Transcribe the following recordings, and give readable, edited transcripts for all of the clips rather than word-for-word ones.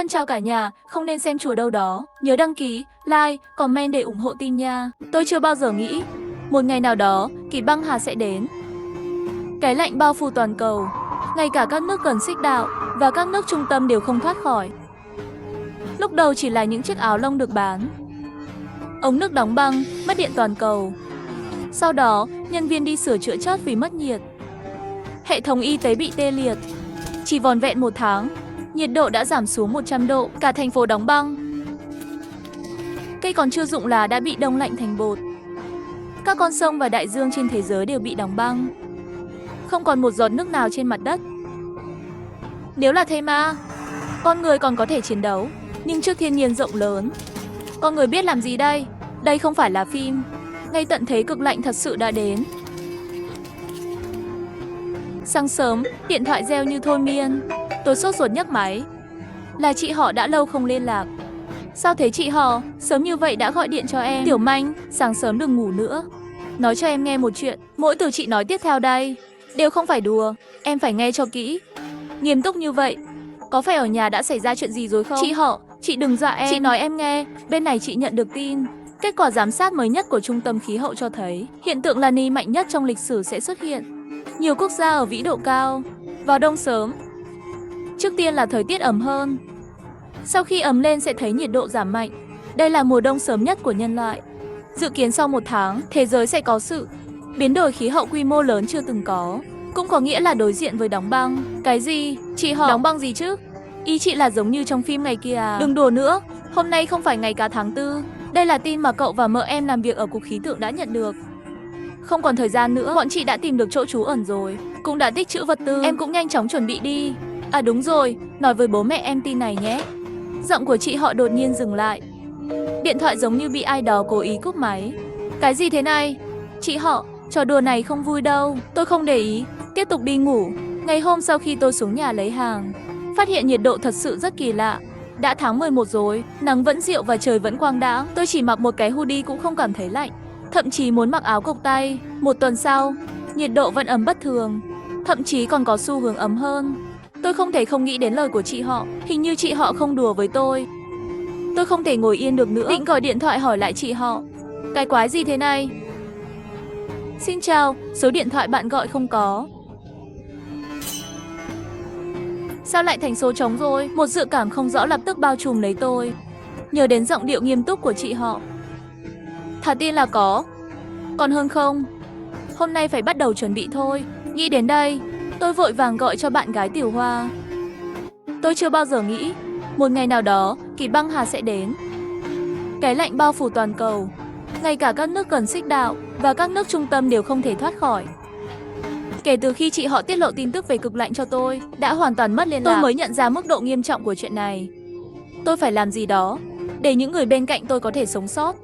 Thân chào cả nhà, không nên xem chùa đâu đó. Nhớ đăng ký, like, comment để ủng hộ team nha. Tôi chưa bao giờ nghĩ một ngày nào đó kỳ băng hà sẽ đến. Cái lạnh bao phủ toàn cầu, ngay cả các nước gần xích đạo và các nước trung tâm đều không thoát khỏi. Lúc đầu chỉ là những chiếc áo lông được bán, ống nước đóng băng, mất điện toàn cầu. Sau đó, nhân viên đi sửa chữa chớt vì mất nhiệt. Hệ thống y tế bị tê liệt. Chỉ vỏn vẹn 1 tháng, nhiệt độ đã giảm xuống 100 độ, cả thành phố đóng băng. Cây còn chưa rụng lá đã bị đông lạnh thành bột. Các con sông và đại dương trên thế giới đều bị đóng băng. Không còn một giọt nước nào trên mặt đất. Nếu là thế mà, con người còn có thể chiến đấu, nhưng trước thiên nhiên rộng lớn, con người biết làm gì đây? Đây không phải là phim. Ngay tận thế cực lạnh thật sự đã đến. Sáng sớm, điện thoại reo như thôi miên. Tôi sốt ruột nhấc máy. Là chị họ đã lâu không liên lạc. Sao thế chị họ? Sớm như vậy đã gọi điện cho em. Tiểu Manh, sáng sớm đừng ngủ nữa. Nói cho em nghe một chuyện. Mỗi từ chị nói tiếp theo đây đều không phải đùa. Em phải nghe cho kỹ. Nghiêm túc như vậy. Có phải ở nhà đã xảy ra chuyện gì rồi không? Chị họ, chị đừng dọa em. Chị nói em nghe. Bên này chị nhận được tin. Kết quả giám sát mới nhất của Trung tâm Khí hậu cho thấy hiện tượng La Ni mạnh nhất trong lịch sử sẽ xuất hiện. Nhiều quốc gia ở vĩ độ cao. Vào đông sớm. Trước tiên là thời tiết ấm hơn. Sau khi ấm lên sẽ thấy nhiệt độ giảm mạnh. Đây là mùa đông sớm nhất của nhân loại. Dự kiến sau 1 tháng, thế giới sẽ có sự biến đổi khí hậu quy mô lớn chưa từng có. Cũng có nghĩa là đối diện với đóng băng. Cái gì? Chị họ đóng băng gì chứ? Ý chị là giống như trong phim ngày kia à? Đừng đùa nữa. Hôm nay không phải ngày cả tháng 4. Đây là tin mà cậu và mợ em làm việc ở cục khí tượng đã nhận được. Không còn thời gian nữa, bọn chị đã tìm được chỗ trú ẩn rồi. Cũng đã tích trữ vật tư. Em cũng nhanh chóng chuẩn bị đi. À đúng rồi, nói với bố mẹ em tin này nhé. Giọng của chị họ đột nhiên dừng lại. Điện thoại giống như bị ai đó cố ý cúp máy. Cái gì thế này? Chị họ, trò đùa này không vui đâu. Tôi không để ý, tiếp tục đi ngủ. Ngày hôm sau khi tôi xuống nhà lấy hàng, phát hiện nhiệt độ thật sự rất kỳ lạ. Đã tháng 11 rồi, nắng vẫn dịu và trời vẫn quang đãng. Tôi chỉ mặc một cái hoodie cũng không cảm thấy lạnh. Thậm chí muốn mặc áo cộc tay. 1 tuần sau, nhiệt độ vẫn ấm bất thường. Thậm chí còn có xu hướng ấm hơn. Tôi không thể không nghĩ đến lời của chị họ. Hình như chị họ không đùa với tôi. Tôi không thể ngồi yên được nữa. Định gọi điện thoại hỏi lại chị họ. Cái quái gì thế này? Xin chào, số điện thoại bạn gọi không có. Sao lại thành số trống rồi? Một dự cảm không rõ lập tức bao trùm lấy tôi. Nhớ đến giọng điệu nghiêm túc của chị họ. Thà tin là có, còn hơn không. Hôm nay phải bắt đầu chuẩn bị thôi. Nghĩ đến đây, tôi vội vàng gọi cho bạn gái Tiểu Hoa. Tôi chưa bao giờ nghĩ một ngày nào đó kỳ băng hà sẽ đến. Cái lạnh bao phủ toàn cầu, ngay cả các nước gần xích đạo và các nước trung tâm đều không thể thoát khỏi. Kể từ khi chị họ tiết lộ tin tức về cực lạnh cho tôi, đã hoàn toàn mất liên lạc. Tôi mới nhận ra mức độ nghiêm trọng của chuyện này. Tôi phải làm gì đó để những người bên cạnh tôi có thể sống sót.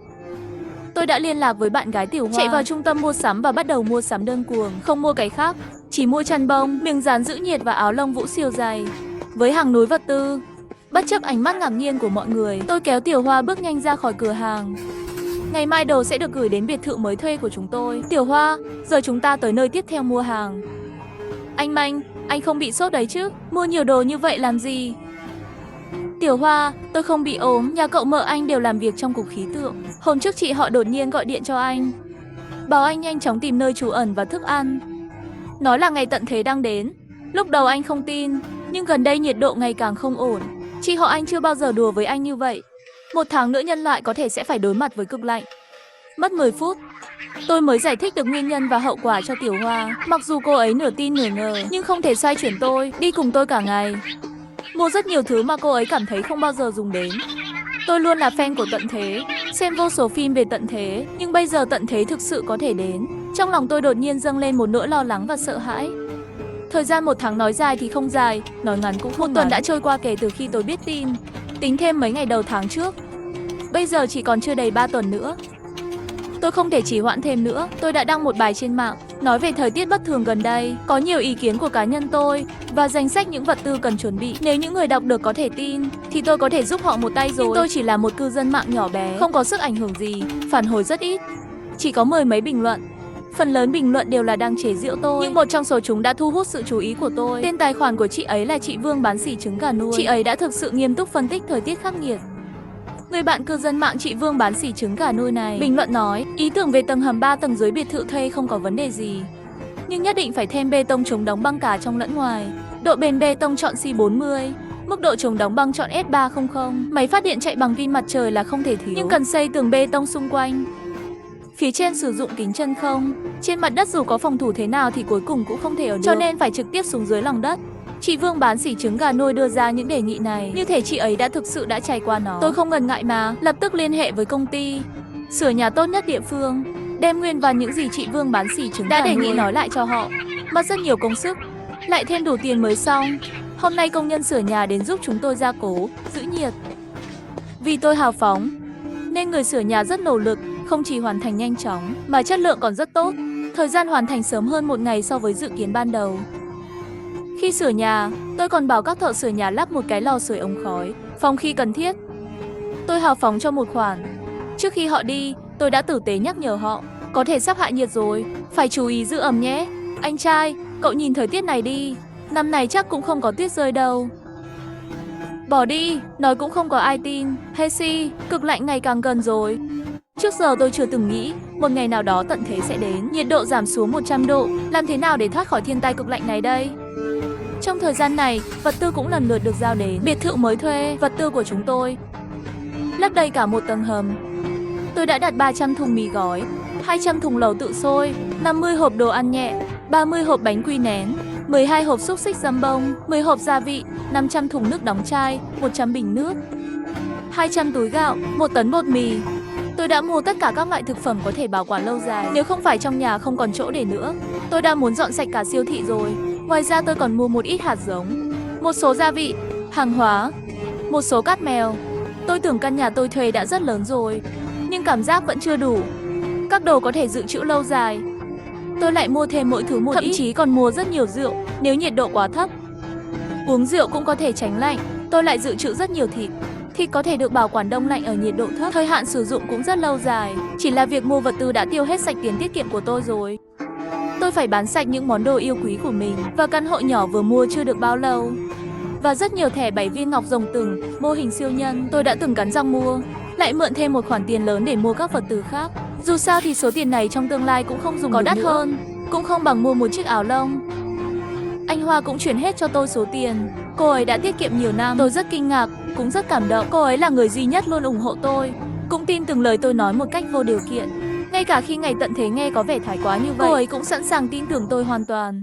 Tôi đã liên lạc với bạn gái Tiểu Hoa, chạy vào trung tâm mua sắm và bắt đầu mua sắm đơn cuồng, không mua cái khác, chỉ mua chăn bông, miếng dán giữ nhiệt và áo lông vũ siêu dày. Với hàng núi vật tư, bất chấp ánh mắt ngạc nhiên của mọi người, tôi kéo Tiểu Hoa bước nhanh ra khỏi cửa hàng. Ngày mai đồ sẽ được gửi đến biệt thự mới thuê của chúng tôi. Tiểu Hoa, giờ chúng ta tới nơi tiếp theo mua hàng. Anh Manh, anh không bị sốt đấy chứ? Mua nhiều đồ như vậy làm gì? Tiểu Hoa, tôi không bị ốm, nhà cậu mợ anh đều làm việc trong cục khí tượng. Hôm trước chị họ đột nhiên gọi điện cho anh, bảo anh nhanh chóng tìm nơi trú ẩn và thức ăn. Nói là ngày tận thế đang đến. Lúc đầu anh không tin, nhưng gần đây nhiệt độ ngày càng không ổn. Chị họ anh chưa bao giờ đùa với anh như vậy. 1 tháng nữa nhân loại có thể sẽ phải đối mặt với cực lạnh. Mất 10 phút, tôi mới giải thích được nguyên nhân và hậu quả cho Tiểu Hoa. Mặc dù cô ấy nửa tin nửa ngờ, nhưng không thể xoay chuyển tôi, đi cùng tôi cả ngày. Mua rất nhiều thứ mà cô ấy cảm thấy không bao giờ dùng đến. Tôi luôn là fan của tận thế, xem vô số phim về tận thế, nhưng bây giờ tận thế thực sự có thể đến. Trong lòng tôi đột nhiên dâng lên một nỗi lo lắng và sợ hãi. Thời gian 1 tháng nói dài thì không dài, nói ngắn cũng không ngắn. 1 tuần đã trôi qua kể từ khi tôi biết tin, tính thêm mấy ngày đầu tháng trước. Bây giờ chỉ còn chưa đầy 3 tuần nữa. Tôi không thể trì hoãn thêm nữa. Tôi đã đăng một bài trên mạng nói về thời tiết bất thường gần đây. Có nhiều ý kiến của cá nhân tôi và danh sách những vật tư cần chuẩn bị. Nếu những người đọc được có thể tin thì tôi có thể giúp họ một tay rồi. Nhưng tôi chỉ là một cư dân mạng nhỏ bé, không có sức ảnh hưởng gì, phản hồi rất ít, chỉ có 10 mấy bình luận. Phần lớn bình luận đều là đang chế giễu tôi, nhưng một trong số chúng đã thu hút sự chú ý của tôi. Tên tài khoản của chị ấy là chị Vương bán xỉ trứng gà nuôi. Chị ấy đã thực sự nghiêm túc phân tích thời tiết khắc nghiệt. Người bạn cư dân mạng chị Vương bán xỉ trứng gà nuôi này bình luận nói, ý tưởng về tầng hầm 3 tầng dưới biệt thự thuê không có vấn đề gì, nhưng nhất định phải thêm bê tông chống đóng băng cả trong lẫn ngoài. Độ bền bê tông chọn C40, mức độ chống đóng băng chọn S300. Máy phát điện chạy bằng pin mặt trời là không thể thiếu, nhưng cần xây tường bê tông xung quanh. Phía trên sử dụng kính chân không. Trên mặt đất dù có phòng thủ thế nào thì cuối cùng cũng không thể ở được, cho nên phải trực tiếp xuống dưới lòng đất. Chị Vương bán xỉ trứng gà nuôi đưa ra những đề nghị này, như thể chị ấy đã thực sự đã trải qua nó. Tôi không ngần ngại mà, lập tức liên hệ với công ty sửa nhà tốt nhất địa phương, đem nguyên và những gì chị Vương bán xỉ trứng đã đề nghị nói lại cho họ. Mất rất nhiều công sức, lại thêm đủ tiền mới xong. Hôm nay công nhân sửa nhà đến giúp chúng tôi gia cố, giữ nhiệt. Vì tôi hào phóng, nên người sửa nhà rất nỗ lực, không chỉ hoàn thành nhanh chóng, mà chất lượng còn rất tốt. Thời gian hoàn thành sớm hơn 1 ngày so với dự kiến ban đầu. Khi sửa nhà, tôi còn bảo các thợ sửa nhà lắp một cái lò sưởi ống khói, phòng khi cần thiết. Tôi hào phóng cho một khoản. Trước khi họ đi, tôi đã tử tế nhắc nhở họ, có thể sắp hạ nhiệt rồi, phải chú ý giữ ẩm nhé. Anh trai, cậu nhìn thời tiết này đi, năm này chắc cũng không có tuyết rơi đâu. Bỏ đi, nói cũng không có ai tin. Hesi, cực lạnh ngày càng gần rồi. Trước giờ tôi chưa từng nghĩ một ngày nào đó tận thế sẽ đến, nhiệt độ giảm xuống 100 độ. Làm thế nào để thoát khỏi thiên tai cực lạnh này đây? Trong thời gian này, vật tư cũng lần lượt được giao đến. Biệt thự mới thuê, vật tư của chúng tôi lấp đầy cả một tầng hầm. Tôi đã đặt 300 thùng mì gói, 200 thùng lẩu tự sôi, 50 hộp đồ ăn nhẹ, 30 hộp bánh quy nén, 12 hộp xúc xích dăm bông, 10 hộp gia vị, 500 thùng nước đóng chai, 100 bình nước, 200 túi gạo, 1 tấn bột mì. Tôi đã mua tất cả các loại thực phẩm có thể bảo quản lâu dài, nếu không phải trong nhà không còn chỗ để nữa. Tôi đã muốn dọn sạch cả siêu thị rồi. Ngoài ra tôi còn mua một ít hạt giống, một số gia vị, hàng hóa, một số cát mèo. Tôi tưởng căn nhà tôi thuê đã rất lớn rồi, nhưng cảm giác vẫn chưa đủ. Các đồ có thể dự trữ lâu dài. Tôi lại mua thêm mỗi thứ một ít, thậm chí còn mua rất nhiều rượu, nếu nhiệt độ quá thấp. Uống rượu cũng có thể tránh lạnh. Tôi lại dự trữ rất nhiều thịt. Thịt có thể được bảo quản đông lạnh ở nhiệt độ thấp, thời hạn sử dụng cũng rất lâu dài. Chỉ là việc mua vật tư đã tiêu hết sạch tiền tiết kiệm của tôi rồi. Tôi phải bán sạch những món đồ yêu quý của mình, và căn hộ nhỏ vừa mua chưa được bao lâu. Và rất nhiều thẻ 7 viên ngọc rồng từng, mô hình siêu nhân, tôi đã từng cắn răng mua. Lại mượn thêm một khoản tiền lớn để mua các vật tư khác. Dù sao thì số tiền này trong tương lai cũng không dùng có đắt hơn, cũng không bằng mua một chiếc áo lông. Anh Hoa cũng chuyển hết cho tôi số tiền. Cô ấy đã tiết kiệm nhiều năm. Tôi rất kinh ngạc, cũng rất cảm động. Cô ấy là người duy nhất luôn ủng hộ tôi, cũng tin từng lời tôi nói một cách vô điều kiện. Ngay cả khi ngày tận thế nghe có vẻ thái quá như vậy, cô ấy cũng sẵn sàng tin tưởng tôi hoàn toàn.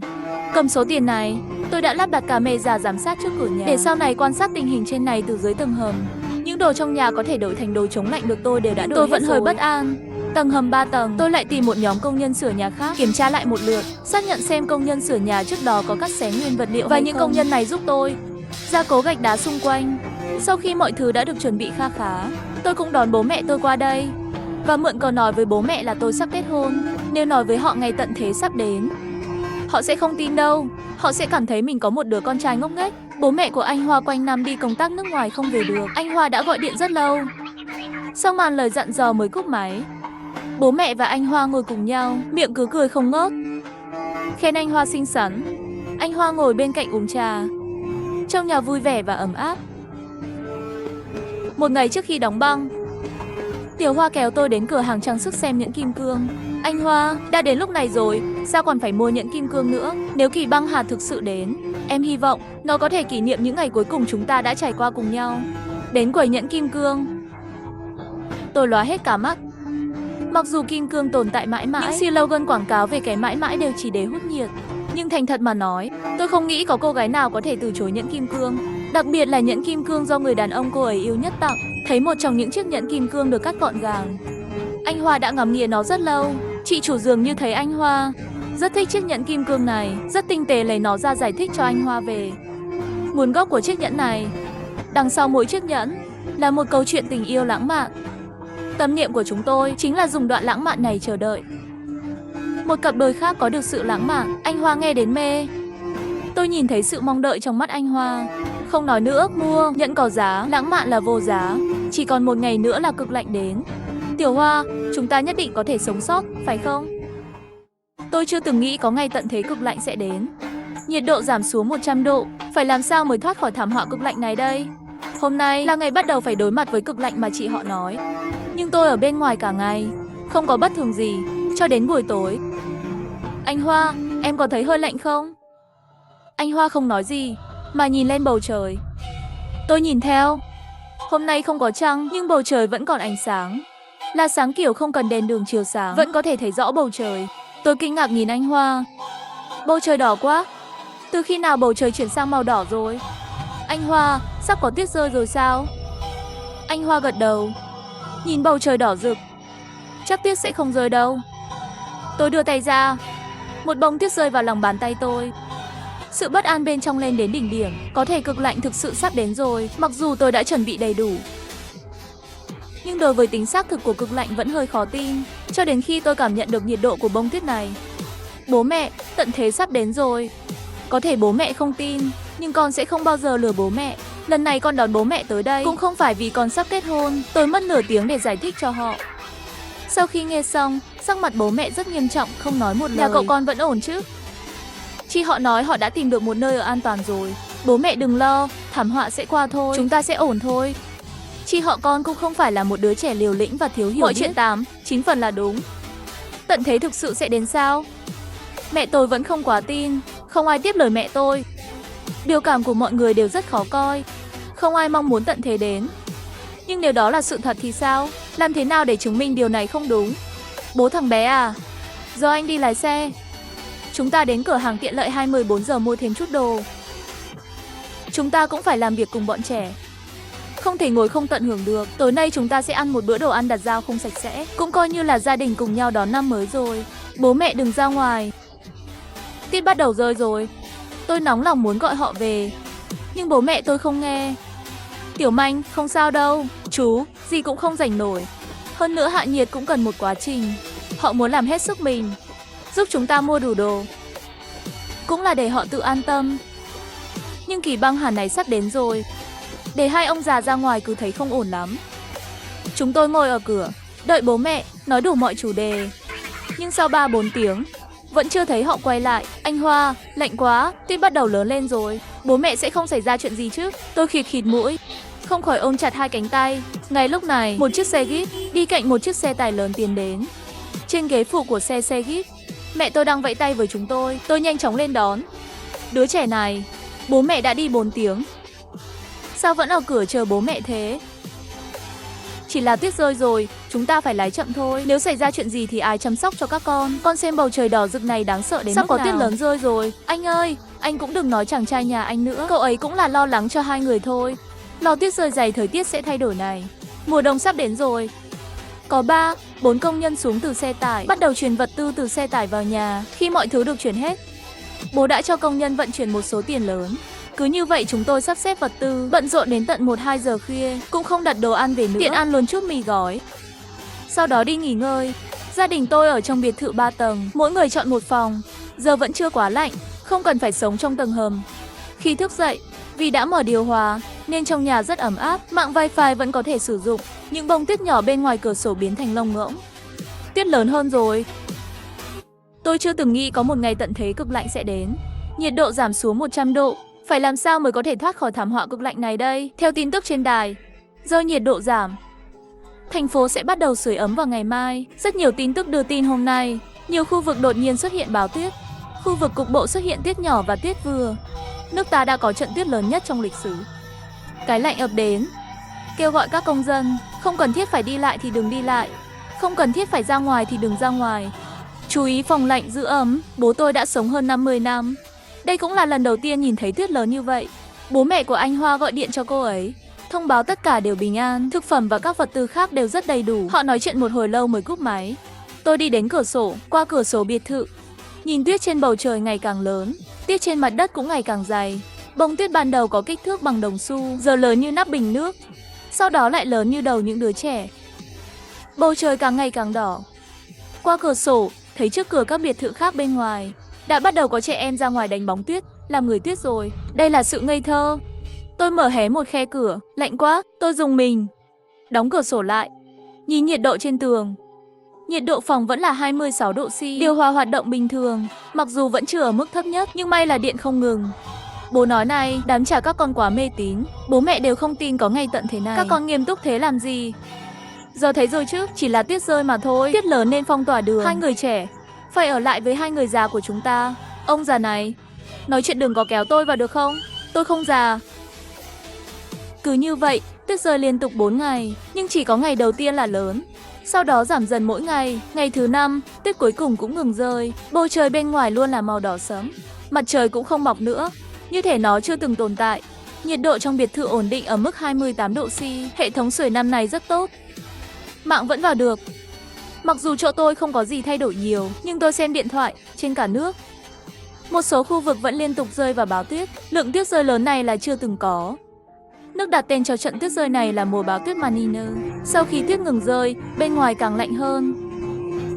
Cầm số tiền này, tôi đã lắp đặt camera giám sát trước cửa nhà, để sau này quan sát tình hình trên này từ dưới tầng hầm. Những đồ trong nhà có thể đổi thành đồ chống lạnh được tôi đều đã đổi. Tôi vẫn hơi bất an. Tầng hầm 3 tầng, tôi lại tìm một nhóm công nhân sửa nhà khác, kiểm tra lại một lượt, xác nhận xem công nhân sửa nhà trước đó có cắt xé nguyên vật liệu và những công nhân này giúp tôi gia cố gạch đá xung quanh. Sau khi mọi thứ đã được chuẩn bị kha khá, tôi cũng đón bố mẹ tôi qua đây và mượn cớ nói với bố mẹ là tôi sắp kết hôn. Nếu nói với họ ngày tận thế sắp đến, họ sẽ không tin đâu. Họ sẽ cảm thấy mình có một đứa con trai ngốc nghếch. Bố mẹ của anh Hoa quanh năm đi công tác nước ngoài không về được. Anh Hoa đã gọi điện rất lâu. Sau màn lời dặn dò mới cúp máy, bố mẹ và anh Hoa ngồi cùng nhau, miệng cứ cười không ngớt, khen anh Hoa xinh xắn. Anh Hoa ngồi bên cạnh uống trà, trông nhà vui vẻ và ấm áp. Một ngày trước khi đóng băng, Tiểu Hoa kéo tôi đến cửa hàng trang sức xem nhẫn kim cương. Anh Hoa, đã đến lúc này rồi, sao còn phải mua nhẫn kim cương nữa? Nếu kỳ băng hà thực sự đến, em hy vọng nó có thể kỷ niệm những ngày cuối cùng chúng ta đã trải qua cùng nhau. Đến quầy nhẫn kim cương, tôi lóa hết cả mắt. Mặc dù kim cương tồn tại mãi mãi, những slogan quảng cáo về cái mãi mãi đều chỉ để hút nhiệt. Nhưng thành thật mà nói, tôi không nghĩ có cô gái nào có thể từ chối nhẫn kim cương. Đặc biệt là nhẫn kim cương do người đàn ông cô ấy yêu nhất tặng. Thấy một trong những chiếc nhẫn kim cương được cắt gọn gàng, anh Hoa đã ngắm nghía nó rất lâu. Chị chủ dường như thấy anh Hoa rất thích chiếc nhẫn kim cương này, rất tinh tế lấy nó ra giải thích cho anh Hoa về nguồn gốc của chiếc nhẫn này. Đằng sau mỗi chiếc nhẫn là một câu chuyện tình yêu lãng mạn. Tâm niệm của chúng tôi chính là dùng đoạn lãng mạn này chờ đợi một cặp đôi khác có được sự lãng mạn. Anh Hoa nghe đến mê. Tôi nhìn thấy sự mong đợi trong mắt anh Hoa. Không nói nữa, mua, nhẫn có giá, lãng mạn là vô giá. Chỉ còn một ngày nữa là cực lạnh đến. Tiểu Hoa, chúng ta nhất định có thể sống sót, phải không? Tôi chưa từng nghĩ có ngày tận thế cực lạnh sẽ đến. Nhiệt độ giảm xuống 100 độ, phải làm sao mới thoát khỏi thảm họa cực lạnh này đây? Hôm nay là ngày bắt đầu phải đối mặt với cực lạnh mà chị họ nói. Nhưng tôi ở bên ngoài cả ngày, không có bất thường gì, cho đến buổi tối. Anh Hoa, em có thấy hơi lạnh không? Anh Hoa không nói gì, mà nhìn lên bầu trời. Tôi nhìn theo. Hôm nay không có trăng, nhưng bầu trời vẫn còn ánh sáng. Là sáng kiểu không cần đèn đường chiếu sáng, vẫn có thể thấy rõ bầu trời. Tôi kinh ngạc nhìn anh Hoa. Bầu trời đỏ quá. Từ khi nào bầu trời chuyển sang màu đỏ rồi? Anh Hoa, sắp có tuyết rơi rồi sao? Anh Hoa gật đầu. Nhìn bầu trời đỏ rực. Chắc tuyết sẽ không rơi đâu. Tôi đưa tay ra. Một bông tuyết rơi vào lòng bàn tay tôi. Sự bất an bên trong lên đến đỉnh điểm. Có thể cực lạnh thực sự sắp đến rồi, mặc dù tôi đã chuẩn bị đầy đủ. Nhưng đối với tính xác thực của cực lạnh vẫn hơi khó tin, cho đến khi tôi cảm nhận được nhiệt độ của bông tuyết này. Bố mẹ, tận thế sắp đến rồi. Có thể bố mẹ không tin, nhưng con sẽ không bao giờ lừa bố mẹ. Lần này con đón bố mẹ tới đây cũng không phải vì con sắp kết hôn. Tôi mất nửa tiếng để giải thích cho họ. Sau khi nghe xong, sắc mặt bố mẹ rất nghiêm trọng, không nói một lời. Nhà cậu con vẫn ổn chứ? Chị họ nói họ đã tìm được một nơi ở an toàn rồi. Bố mẹ đừng lo, thảm họa sẽ qua thôi, chúng ta sẽ ổn thôi. Chị họ con cũng không phải là một đứa trẻ liều lĩnh và thiếu hiểu biết. Mọi chuyện 8-9 phần là đúng. Tận thế thực sự sẽ đến sao? Mẹ tôi vẫn không quá tin, không ai tiếp lời mẹ tôi. Biểu cảm của mọi người đều rất khó coi. Không ai mong muốn tận thế đến. Nhưng nếu đó là sự thật thì sao? Làm thế nào để chứng minh điều này không đúng? Bố thằng bé à? Giờ anh đi lái xe. Chúng ta đến cửa hàng tiện lợi 14 giờ mua thêm chút đồ. Chúng ta cũng phải làm việc cùng bọn trẻ. Không thể ngồi không tận hưởng được. Tối nay chúng ta sẽ ăn một bữa đồ ăn đặt dao không sạch sẽ. Cũng coi như là gia đình cùng nhau đón năm mới rồi. Bố mẹ đừng ra ngoài. Tiết bắt đầu rơi rồi. Tôi nóng lòng muốn gọi họ về, nhưng bố mẹ tôi không nghe. Tiểu Manh, không sao đâu. Chú, gì cũng không rảnh nổi. Hơn nữa hạ nhiệt cũng cần một quá trình. Họ muốn làm hết sức mình, giúp chúng ta mua đủ đồ. Cũng là để họ tự an tâm. Nhưng kỳ băng hàn này sắp đến rồi. Để hai ông già ra ngoài cứ thấy không ổn lắm. Chúng tôi ngồi ở cửa, đợi bố mẹ, nói đủ mọi chủ đề. Nhưng sau 3-4 tiếng, vẫn chưa thấy họ quay lại. Anh Hoa, lạnh quá, tuyết bắt đầu lớn lên rồi. Bố mẹ sẽ không xảy ra chuyện gì chứ? Tôi khịt khịt mũi, không khỏi ôm chặt hai cánh tay. Ngay lúc này, một chiếc xe Jeep đi cạnh một chiếc xe tải lớn tiến đến. Trên ghế phụ của xe Jeep, mẹ tôi đang vẫy tay với chúng tôi. Tôi nhanh chóng lên đón. Đứa trẻ này, bố mẹ đã đi 4 tiếng. Sao vẫn ở cửa chờ bố mẹ thế? Chỉ là tuyết rơi rồi, chúng ta phải lái chậm thôi. Nếu xảy ra chuyện gì thì ai chăm sóc cho các con? Con xem bầu trời đỏ rực này đáng sợ đến mức nào. Sắp có tuyết lớn rơi rồi. Anh ơi, anh cũng đừng nói chàng trai nhà anh nữa. Cậu ấy cũng là lo lắng cho hai người thôi. Lo tuyết rơi dày thời tiết sẽ thay đổi này. Mùa đông sắp đến rồi. Có 3-4 công nhân xuống từ xe tải, bắt đầu chuyển vật tư từ xe tải vào nhà. Khi mọi thứ được chuyển hết, bố đã cho công nhân vận chuyển một số tiền lớn. Cứ như vậy chúng tôi sắp xếp vật tư, bận rộn đến tận 1-2 giờ khuya, cũng không đặt đồ ăn về nữa. Tiện ăn luôn chút mì gói. Sau đó đi nghỉ ngơi. Gia đình tôi ở trong biệt thự 3 tầng, mỗi người chọn một phòng. Giờ vẫn chưa quá lạnh, không cần phải sống trong tầng hầm. Khi thức dậy, vì đã mở điều hòa, nên trong nhà rất ấm áp, mạng wifi vẫn có thể sử dụng. Những bông tuyết nhỏ bên ngoài cửa sổ biến thành lông ngỗng. Tuyết lớn hơn rồi. Tôi chưa từng nghĩ có một ngày tận thế cực lạnh sẽ đến. Nhiệt độ giảm xuống 100 độ. Phải làm sao mới có thể thoát khỏi thảm họa cực lạnh này đây? Theo tin tức trên đài, do nhiệt độ giảm, thành phố sẽ bắt đầu sưởi ấm vào ngày mai. Rất nhiều tin tức đưa tin hôm nay, nhiều khu vực đột nhiên xuất hiện báo tuyết. Khu vực cục bộ xuất hiện tuyết nhỏ và tuyết vừa. Nước ta đã có trận tuyết lớn nhất trong lịch sử. Cái lạnh ập đến, kêu gọi các công dân, không cần thiết phải đi lại thì đừng đi lại, không cần thiết phải ra ngoài thì đừng ra ngoài. Chú ý phòng lạnh giữ ấm. Bố tôi đã sống hơn 50 năm. Đây cũng là lần đầu tiên nhìn thấy tuyết lớn như vậy. Bố mẹ của anh Hoa gọi điện cho cô ấy, thông báo tất cả đều bình an, thực phẩm và các vật tư khác đều rất đầy đủ. Họ nói chuyện một hồi lâu mới cúp máy. Tôi đi đến cửa sổ, qua cửa sổ biệt thự, nhìn tuyết trên bầu trời ngày càng lớn, tuyết trên mặt đất cũng ngày càng dày. Bông tuyết ban đầu có kích thước bằng đồng xu, giờ lớn như nắp bình nước, sau đó lại lớn như đầu những đứa trẻ. Bầu trời càng ngày càng đỏ. Qua cửa sổ, thấy trước cửa các biệt thự khác bên ngoài, đã bắt đầu có trẻ em ra ngoài đánh bóng tuyết, làm người tuyết rồi. Đây là sự ngây thơ. Tôi mở hé một khe cửa, lạnh quá, tôi rùng mình. Đóng cửa sổ lại, nhìn nhiệt độ trên tường. Nhiệt độ phòng vẫn là 26 độ C. Điều hòa hoạt động bình thường, mặc dù vẫn chưa ở mức thấp nhất, nhưng may là điện không ngừng. Bố nói này, đám trả các con quá mê tín. Bố mẹ đều không tin có ngày tận thế này. Các con nghiêm túc thế làm gì? Giờ thấy rồi chứ, chỉ là tuyết rơi mà thôi. Tuyết lớn nên phong tỏa đường. Hai người trẻ phải ở lại với hai người già của chúng ta. Ông già này, nói chuyện đừng có kéo tôi vào được không? Tôi không già. Cứ như vậy, tuyết rơi liên tục 4 ngày, nhưng chỉ có ngày đầu tiên là lớn. Sau đó giảm dần mỗi ngày. Ngày thứ 5, tuyết cuối cùng cũng ngừng rơi. Bầu trời bên ngoài luôn là màu đỏ sẫm. Mặt trời cũng không mọc nữa, như thể nó chưa từng tồn tại. Nhiệt độ trong biệt thự ổn định ở mức 28 độ C. Hệ thống sưởi năm này rất tốt. Mạng vẫn vào được. Mặc dù chỗ tôi không có gì thay đổi nhiều, nhưng tôi xem điện thoại trên cả nước. Một số khu vực vẫn liên tục rơi và báo tuyết. Lượng tuyết rơi lớn này là chưa từng có. Nước đặt tên cho trận tuyết rơi này là mùa bão tuyết Manina. Sau khi tuyết ngừng rơi, bên ngoài càng lạnh hơn.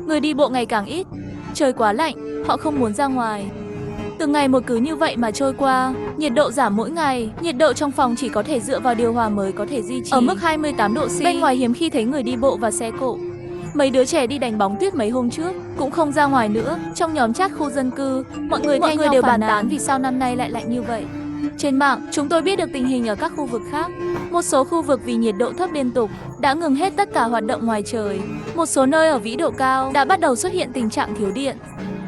Người đi bộ ngày càng ít. Trời quá lạnh, họ không muốn ra ngoài. Từng ngày một cứ như vậy mà trôi qua. Nhiệt độ giảm mỗi ngày. Nhiệt độ trong phòng chỉ có thể dựa vào điều hòa mới có thể duy trì ở mức 28 độ C. Bên ngoài hiếm khi thấy người đi bộ và xe cộ. Mấy đứa trẻ đi đánh bóng tuyết mấy hôm trước cũng không ra ngoài nữa. Trong nhóm chat khu dân cư, mọi người đều bàn tán vì sao năm nay lại lạnh như vậy. Trên mạng, chúng tôi biết được tình hình ở các khu vực khác. Một số khu vực vì nhiệt độ thấp liên tục đã ngừng hết tất cả hoạt động ngoài trời. Một số nơi ở vĩ độ cao đã bắt đầu xuất hiện tình trạng thiếu điện,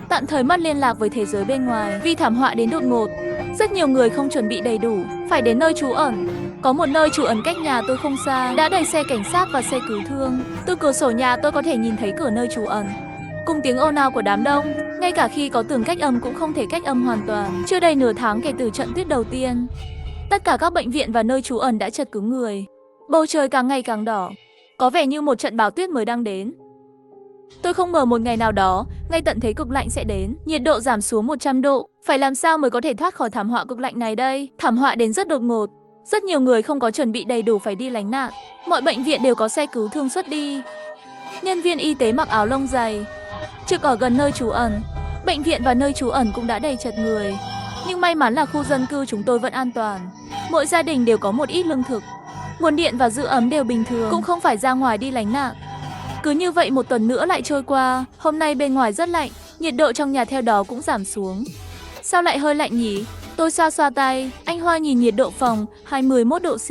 tạm thời mất liên lạc với thế giới bên ngoài vì thảm họa đến đột ngột. Rất nhiều người không chuẩn bị đầy đủ, phải đến nơi trú ẩn. Có một nơi trú ẩn cách nhà tôi không xa, đã đầy xe cảnh sát và xe cứu thương. Từ cửa sổ nhà tôi có thể nhìn thấy cửa nơi trú ẩn, cùng tiếng ồn ào của đám đông. Ngay cả khi có tường cách âm cũng không thể cách âm hoàn toàn. Chưa đầy nửa tháng kể từ trận tuyết đầu tiên, tất cả các bệnh viện và nơi trú ẩn đã chật cứng người. Bầu trời càng ngày càng đỏ, có vẻ như một trận bão tuyết mới đang đến. Tôi không ngờ một ngày nào đó, ngay tận thế cực lạnh sẽ đến. Nhiệt độ giảm xuống 100 độ. Phải làm sao mới có thể thoát khỏi thảm họa cực lạnh này đây? Thảm họa đến rất đột ngột. Rất nhiều người không có chuẩn bị đầy đủ phải đi lánh nạn. Mọi bệnh viện đều có xe cứu thương xuất đi. Nhân viên y tế mặc áo lông dày, trực ở gần nơi trú ẩn. Bệnh viện và nơi trú ẩn cũng đã đầy chật người. Nhưng may mắn là khu dân cư chúng tôi vẫn an toàn. Mỗi gia đình đều có một ít lương thực. Nguồn điện và giữ ấm đều bình thường, cũng không phải ra ngoài đi lánh nạn. Cứ như vậy một tuần nữa lại trôi qua. Hôm nay bên ngoài rất lạnh, nhiệt độ trong nhà theo đó cũng giảm xuống. Sao lại hơi lạnh nhỉ? Tôi xoa xoa tay. Anh Hoa nhìn nhiệt độ phòng 21 độ C.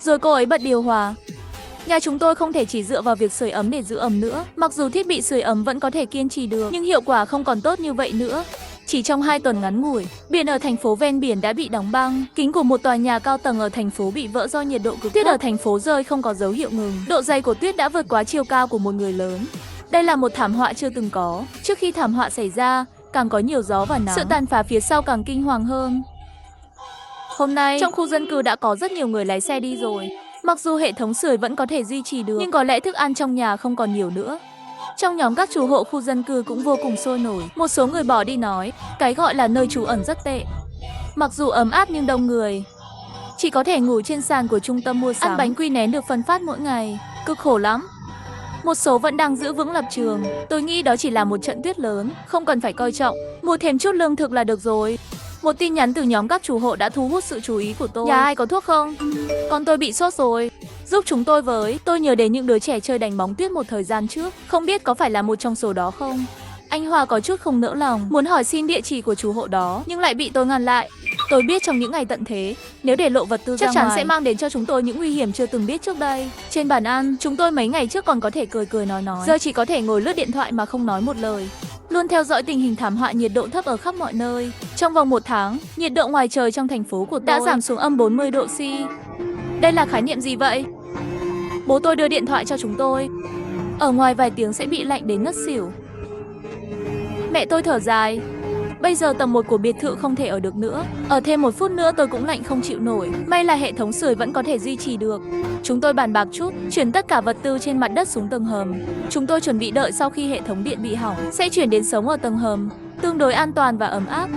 Rồi cô ấy bật điều hòa. Nhà chúng tôi không thể chỉ dựa vào việc sưởi ấm để giữ ấm nữa. Mặc dù thiết bị sưởi ấm vẫn có thể kiên trì được, nhưng hiệu quả không còn tốt như vậy nữa. Chỉ trong 2 tuần ngắn ngủi, biển ở thành phố ven biển đã bị đóng băng. Kính của một tòa nhà cao tầng ở thành phố bị vỡ do nhiệt độ cực thấp. Tuyết ở thành phố rơi không có dấu hiệu ngừng. Độ dày của tuyết đã vượt quá chiều cao của một người lớn. Đây là một thảm họa chưa từng có. Trước khi thảm họa xảy ra, càng có nhiều gió và nắng. Sự tàn phá phía sau càng kinh hoàng hơn. Hôm nay, trong khu dân cư đã có rất nhiều người lái xe đi rồi. Mặc dù hệ thống sưởi vẫn có thể duy trì được, nhưng có lẽ thức ăn trong nhà không còn nhiều nữa. Trong nhóm các chủ hộ khu dân cư cũng vô cùng sôi nổi. Một số người bỏ đi nói, cái gọi là nơi trú ẩn rất tệ. Mặc dù ấm áp nhưng đông người. Chỉ có thể ngủ trên sàn của trung tâm mua sắm. Ăn bánh quy nén được phân phát mỗi ngày. Cực khổ lắm. Một số vẫn đang giữ vững lập trường. Tôi nghĩ đó chỉ là một trận tuyết lớn, không cần phải coi trọng. Mua thêm chút lương thực là được rồi. Một tin nhắn từ nhóm các chủ hộ đã thu hút sự chú ý của tôi. Nhà ai có thuốc không? Con tôi bị sốt rồi. Giúp chúng tôi với. Tôi nhớ đến những đứa trẻ chơi đánh bóng tuyết một thời gian trước. Không biết có phải là một trong số đó không? Anh Hòa có chút không nỡ lòng, muốn hỏi xin địa chỉ của chủ hộ đó, nhưng lại bị tôi ngăn lại. Tôi biết trong những ngày tận thế, nếu để lộ vật tư ra ngoài, chắc chắn sẽ mang đến cho chúng tôi những nguy hiểm chưa từng biết trước đây. Trên bàn ăn, chúng tôi mấy ngày trước còn có thể cười cười nói. Giờ chỉ có thể ngồi lướt điện thoại mà không nói một lời. Luôn theo dõi tình hình thảm họa nhiệt độ thấp ở khắp mọi nơi. Trong vòng 1 tháng, nhiệt độ ngoài trời trong thành phố của tôi đã giảm xuống âm 40 độ C. Đây là khái niệm gì vậy? Bố tôi đưa điện thoại cho chúng tôi. Ở ngoài vài tiếng sẽ bị lạnh đến ngất xỉu. Mẹ tôi thở dài. Bây giờ tầng 1 của biệt thự không thể ở được nữa. Ở thêm 1 phút nữa tôi cũng lạnh không chịu nổi. May là hệ thống sưởi vẫn có thể duy trì được. Chúng tôi bàn bạc chút, chuyển tất cả vật tư trên mặt đất xuống tầng hầm. Chúng tôi chuẩn bị đợi sau khi hệ thống điện bị hỏng, sẽ chuyển đến sống ở tầng hầm, tương đối an toàn và ấm áp.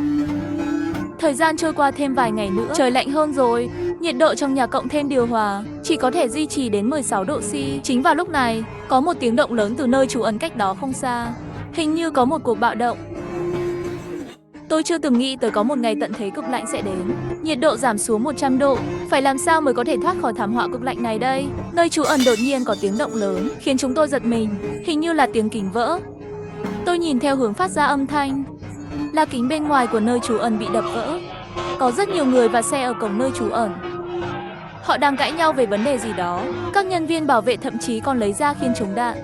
Thời gian trôi qua thêm vài ngày nữa, trời lạnh hơn rồi. Nhiệt độ trong nhà cộng thêm điều hòa chỉ có thể duy trì đến 16 độ C. Chính vào lúc này, có một tiếng động lớn từ nơi trú ẩn cách đó không xa. Hình như có một cuộc bạo động. Tôi chưa từng nghĩ tới có một ngày tận thế cực lạnh sẽ đến. Nhiệt độ giảm xuống 100 độ. Phải làm sao mới có thể thoát khỏi thảm họa cực lạnh này đây? Nơi trú ẩn đột nhiên có tiếng động lớn, khiến chúng tôi giật mình. Hình như là tiếng kính vỡ. Tôi nhìn theo hướng phát ra âm thanh. Là kính bên ngoài của nơi trú ẩn bị đập vỡ. Có rất nhiều người và xe ở cổng nơi trú ẩn. Họ đang cãi nhau về vấn đề gì đó. Các nhân viên bảo vệ thậm chí còn lấy ra khiên chống đạn.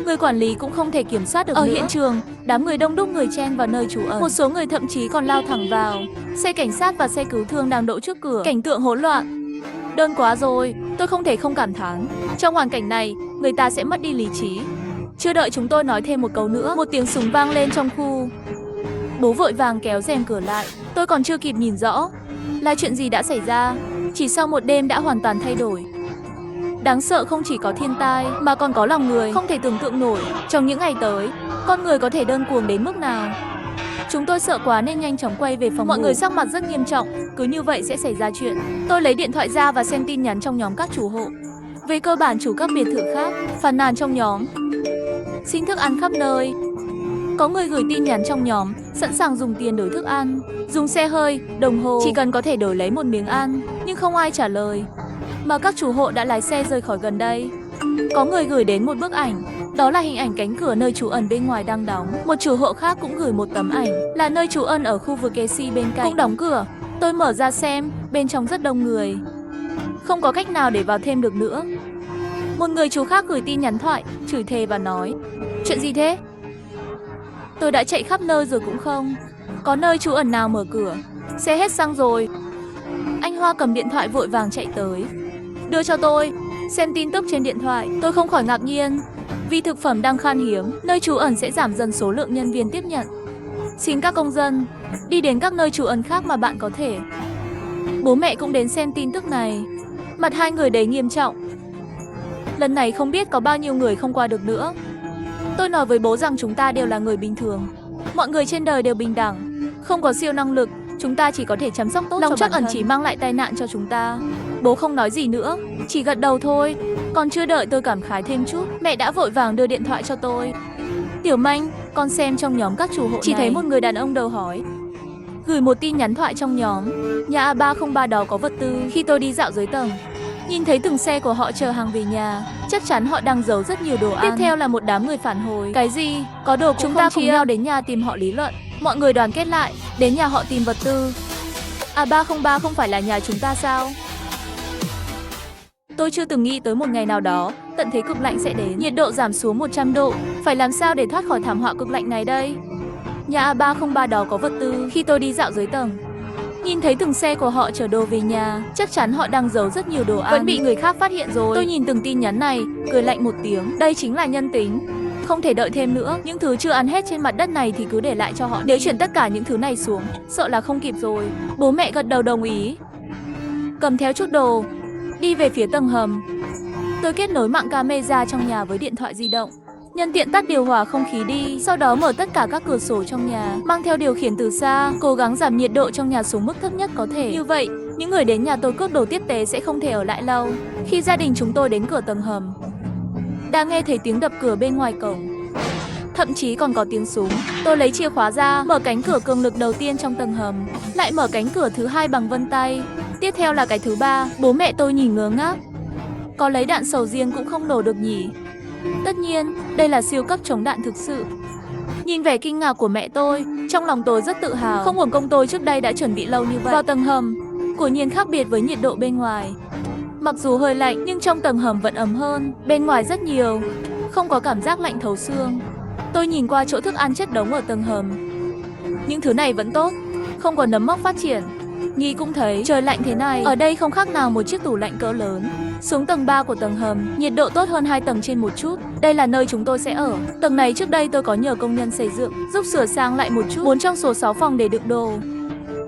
Người quản lý cũng không thể kiểm soát được nữa. Ở hiện trường, đám người đông đúc người chen vào nơi trú ẩn. Một số người thậm chí còn lao thẳng vào. Xe cảnh sát và xe cứu thương đang đỗ trước cửa. Cảnh tượng hỗn loạn. Đơn quá rồi, tôi không thể không cảm thán. Trong hoàn cảnh này, người ta sẽ mất đi lý trí. Chưa đợi chúng tôi nói thêm một câu nữa, một tiếng súng vang lên trong khu. Bố vội vàng kéo rèm cửa lại. Tôi còn chưa kịp nhìn rõ là chuyện gì đã xảy ra. Chỉ sau một đêm đã hoàn toàn thay đổi. Đáng sợ không chỉ có thiên tai mà còn có lòng người không thể tưởng tượng nổi. Trong những ngày tới, con người có thể đơn cuồng đến mức nào? Chúng tôi sợ quá nên nhanh chóng quay về phòng ngủ. Mọi người sắc mặt rất nghiêm trọng, cứ như vậy sẽ xảy ra chuyện. Tôi lấy điện thoại ra và xem tin nhắn trong nhóm các chủ hộ. Về cơ bản chủ các biệt thự khác phàn nàn trong nhóm xin thức ăn khắp nơi. Có người gửi tin nhắn trong nhóm sẵn sàng dùng tiền đổi thức ăn, dùng xe hơi, đồng hồ, chỉ cần có thể đổi lấy một miếng ăn. Nhưng không ai trả lời, mà các chủ hộ đã lái xe rời khỏi gần đây. Có người gửi đến một bức ảnh, đó là hình ảnh cánh cửa nơi trú ẩn bên ngoài đang đóng. Một chủ hộ khác cũng gửi một tấm ảnh, là nơi trú ẩn ở khu vực KC bên cạnh cũng đóng cửa. Tôi mở ra xem, bên trong rất đông người, không có cách nào để vào thêm được nữa. Một người chú khác gửi tin nhắn thoại, chửi thề và nói: chuyện gì thế? Tôi đã chạy khắp nơi rồi cũng không có nơi trú ẩn nào mở cửa. Xe hết xăng rồi. Anh Hoa cầm điện thoại vội vàng chạy tới, đưa cho tôi. Xem tin tức trên điện thoại, tôi không khỏi ngạc nhiên. Vì thực phẩm đang khan hiếm, nơi trú ẩn sẽ giảm dần số lượng nhân viên tiếp nhận. Xin các công dân đi đến các nơi trú ẩn khác mà bạn có thể. Bố mẹ cũng đến xem tin tức này. Mặt hai người đầy nghiêm trọng. Lần này không biết có bao nhiêu người không qua được nữa. Tôi nói với bố rằng chúng ta đều là người bình thường. Mọi người trên đời đều bình đẳng, không có siêu năng lực. Chúng ta chỉ có thể chăm sóc tốt cho bản thân. Lòng trắc ẩn chỉ mang lại tai nạn cho chúng ta. Bố không nói gì nữa, chỉ gật đầu thôi. Còn chưa đợi tôi cảm khái thêm chút, mẹ đã vội vàng đưa điện thoại cho tôi. Tiểu Manh, con xem trong nhóm các chủ hộ chỉ thấy một người đàn ông đầu hói gửi một tin nhắn thoại trong nhóm. Nhà A303 đó có vật tư. Khi tôi đi dạo dưới tầng, nhìn thấy từng xe của họ chờ hàng về nhà. Chắc chắn họ đang giấu rất nhiều đồ ăn. Tiếp theo là một đám người phản hồi. Cái gì? Có đồ cũng chúng ta cùng nhau đến nhà tìm họ lý luận. Mọi người đoàn kết lại, đến nhà họ tìm vật tư. A303 không phải là nhà chúng ta sao? Tôi chưa từng nghĩ tới một ngày nào đó tận thế cực lạnh sẽ đến. Nhiệt độ giảm xuống 100 độ. Phải làm sao để thoát khỏi thảm họa cực lạnh này đây? Nhà A303 đó có vật tư. Khi tôi đi dạo dưới tầng, nhìn thấy từng xe của họ chở đồ về nhà. Chắc chắn họ đang giấu rất nhiều đồ ăn, vẫn bị người khác phát hiện rồi. Tôi nhìn từng tin nhắn này, cười lạnh một tiếng. Đây chính là nhân tính. Không thể đợi thêm nữa. Những thứ chưa ăn hết trên mặt đất này thì cứ để lại cho họ. Nếu chuyển tất cả những thứ này xuống, sợ là không kịp rồi. Bố mẹ gật đầu đồng ý, cầm theo chút đồ, đi về phía tầng hầm. Tôi kết nối mạng camera trong nhà với điện thoại di động, nhân tiện tắt điều hòa không khí đi. Sau đó mở tất cả các cửa sổ trong nhà, mang theo điều khiển từ xa, cố gắng giảm nhiệt độ trong nhà xuống mức thấp nhất có thể. Như vậy, những người đến nhà tôi cướp đồ tiếp tế sẽ không thể ở lại lâu. Khi gia đình chúng tôi đến cửa tầng hầm, đã nghe thấy tiếng đập cửa bên ngoài cổng, thậm chí còn có tiếng súng. Tôi lấy chìa khóa ra, mở cánh cửa cường lực đầu tiên trong tầng hầm, lại mở cánh cửa thứ hai bằng vân tay. Tiếp theo là cái thứ ba. Bố mẹ tôi nhìn ngớ ngác. Có lấy đạn sầu riêng cũng không nổ được nhỉ? Tất nhiên, đây là siêu cấp chống đạn thực sự. Nhìn vẻ kinh ngạc của mẹ tôi, trong lòng tôi rất tự hào. Không uổng công tôi trước đây đã chuẩn bị lâu như vậy. Vào tầng hầm, quả nhiên khác biệt với nhiệt độ bên ngoài. Mặc dù hơi lạnh nhưng trong tầng hầm vẫn ấm hơn bên ngoài rất nhiều, không có cảm giác lạnh thấu xương. Tôi nhìn qua chỗ thức ăn chất đống ở tầng hầm. Những thứ này vẫn tốt, không có nấm mốc phát triển. Nhi cũng thấy trời lạnh thế này, ở đây không khác nào một chiếc tủ lạnh cỡ lớn. Xuống tầng 3 của tầng hầm, nhiệt độ tốt hơn 2 tầng trên một chút. Đây là nơi chúng tôi sẽ ở. Tầng này trước đây tôi có nhờ công nhân xây dựng, giúp sửa sang lại một chút. 4 trong số 6 phòng để đựng đồ.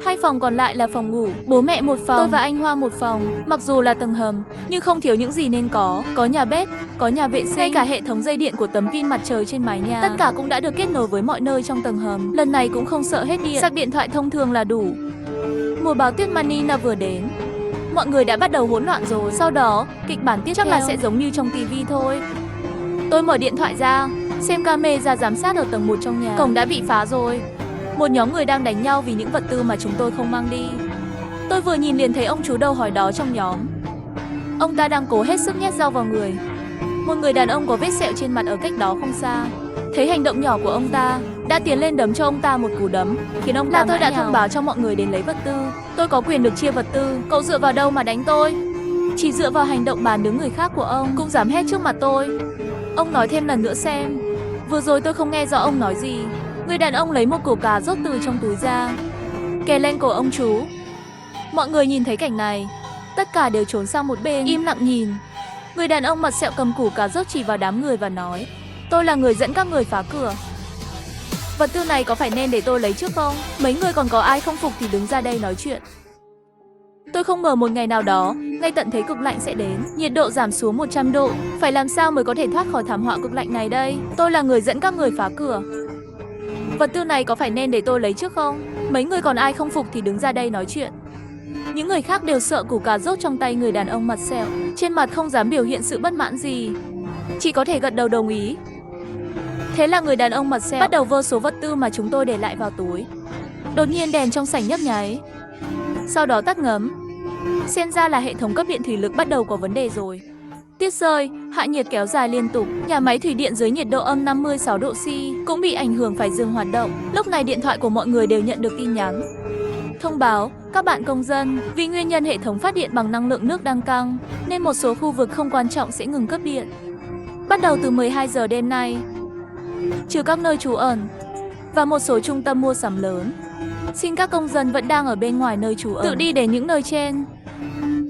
2 phòng còn lại là phòng ngủ, bố mẹ một phòng, tôi và anh Hoa một phòng. Mặc dù là tầng hầm, nhưng không thiếu những gì nên có nhà bếp, có nhà vệ sinh, ngay cả hệ thống dây điện của tấm pin mặt trời trên mái nhà. Tất cả cũng đã được kết nối với mọi nơi trong tầng hầm. Lần này cũng không sợ hết điện, sạc điện thoại thông thường là đủ. Mùa báo tuyết Manila vừa đến, mọi người đã bắt đầu hỗn loạn rồi. Sau đó, kịch bản tiếp chắc là sẽ giống như trong tivi thôi. Tôi mở điện thoại ra, xem camera giám sát ở tầng 1 trong nhà. Cổng đã bị phá rồi. Một nhóm người đang đánh nhau vì những vật tư mà chúng tôi không mang đi. Tôi vừa nhìn liền thấy ông chú đầu hỏi đó trong nhóm. Ông ta đang cố hết sức nhét dao vào người. Một người đàn ông có vết sẹo trên mặt ở cách đó không xa. Thấy hành động nhỏ của ông ta, đã tiến lên đấm cho ông ta một cú đấm, khiến ông ta tôi đã thông báo cho mọi người đến lấy vật tư. Tôi có quyền được chia vật tư, cậu dựa vào đâu mà đánh tôi? Chỉ dựa vào hành động bán đứng người khác của ông cũng dám hét trước mặt tôi. Ông nói thêm lần nữa xem. Vừa rồi tôi không nghe rõ ông nói gì. Người đàn ông lấy một củ cà rốt từ trong túi ra, kề lên cổ ông chú. Mọi người nhìn thấy cảnh này, tất cả đều trốn sang một bên, im lặng nhìn. Người đàn ông mặt sẹo cầm củ cà rốt chỉ vào đám người và nói: tôi là người dẫn các người phá cửa. Vật tư này có phải nên để tôi lấy trước không? Mấy người còn có ai không phục thì đứng ra đây nói chuyện. Tôi không ngờ một ngày nào đó, ngay tận thế cực lạnh sẽ đến, nhiệt độ giảm xuống 100 độ. Phải làm sao mới có thể thoát khỏi thảm họa cực lạnh này đây? Tôi là người dẫn các người phá cửa. Vật tư này có phải nên để tôi lấy trước không? Mấy người còn ai không phục thì đứng ra đây nói chuyện. Những người khác đều sợ củ cà rốt trong tay người đàn ông mặt sẹo, trên mặt không dám biểu hiện sự bất mãn gì, chỉ có thể gật đầu đồng ý. Thế là người đàn ông mặt sẹo bắt đầu vơ số vật tư mà chúng tôi để lại vào túi. Đột nhiên đèn trong sảnh nhấp nháy, sau đó tắt ngấm. Xem ra là hệ thống cấp điện thủy lực bắt đầu có vấn đề rồi. Tuyết rơi, hạ nhiệt kéo dài liên tục, nhà máy thủy điện dưới nhiệt độ âm 56 độ C cũng bị ảnh hưởng phải dừng hoạt động. Lúc này điện thoại của mọi người đều nhận được tin nhắn thông báo: các bạn công dân, vì nguyên nhân hệ thống phát điện bằng năng lượng nước đang căng, nên một số khu vực không quan trọng sẽ ngừng cấp điện. Bắt đầu từ 12 giờ đêm nay, trừ các nơi trú ẩn và một số trung tâm mua sắm lớn. Xin các công dân vẫn đang ở bên ngoài nơi trú ẩn tự đi đến những nơi trên.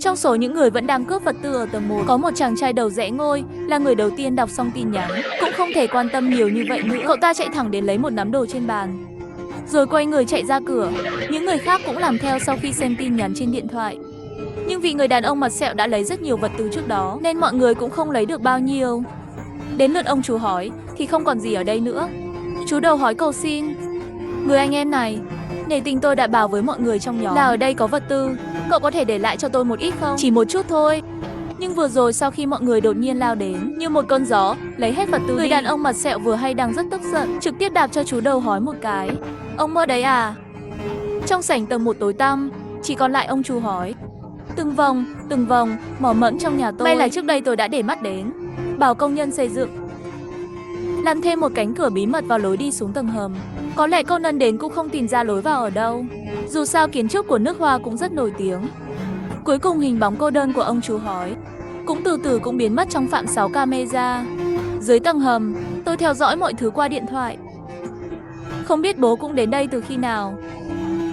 Trong số những người vẫn đang cướp vật tư ở tầng 1, có một chàng trai đầu rẽ ngôi, là người đầu tiên đọc xong tin nhắn. Cũng không thể quan tâm nhiều như vậy nữa, cậu ta chạy thẳng đến lấy một nắm đồ trên bàn, rồi quay người chạy ra cửa. Những người khác cũng làm theo sau khi xem tin nhắn trên điện thoại. Nhưng vì người đàn ông mặt sẹo đã lấy rất nhiều vật tư trước đó, nên mọi người cũng không lấy được bao nhiêu. Đến lượt ông chú hói thì không còn gì ở đây nữa. Chú đầu hói cầu xin: người anh em này, nể tình tôi đã bảo với mọi người trong nhóm là ở đây có vật tư, cậu có thể để lại cho tôi một ít không? Chỉ một chút thôi. Nhưng vừa rồi sau khi mọi người đột nhiên lao đến như một cơn gió, lấy hết vật tư người đàn ông mặt sẹo vừa hay đang rất tức giận, trực tiếp đạp cho chú đầu hói một cái. Ông mơ đấy à? Trong sảnh tầng 1 tối tăm, chỉ còn lại ông chú hói. Từng vòng, mỏ mẫm trong nhà tôi. May là trước đây tôi đã để mắt đến, bảo công nhân xây dựng làm thêm một cánh cửa bí mật vào lối đi xuống tầng hầm. Có lẽ cô Nân đến cũng không tìm ra lối vào ở đâu. Dù sao kiến trúc của nước Hoa cũng rất nổi tiếng. Cuối cùng hình bóng cô đơn của ông chú hói cũng từ từ cũng biến mất trong phạm 6 camera. Dưới tầng hầm, tôi theo dõi mọi thứ qua điện thoại. Không biết bố cũng đến đây từ khi nào.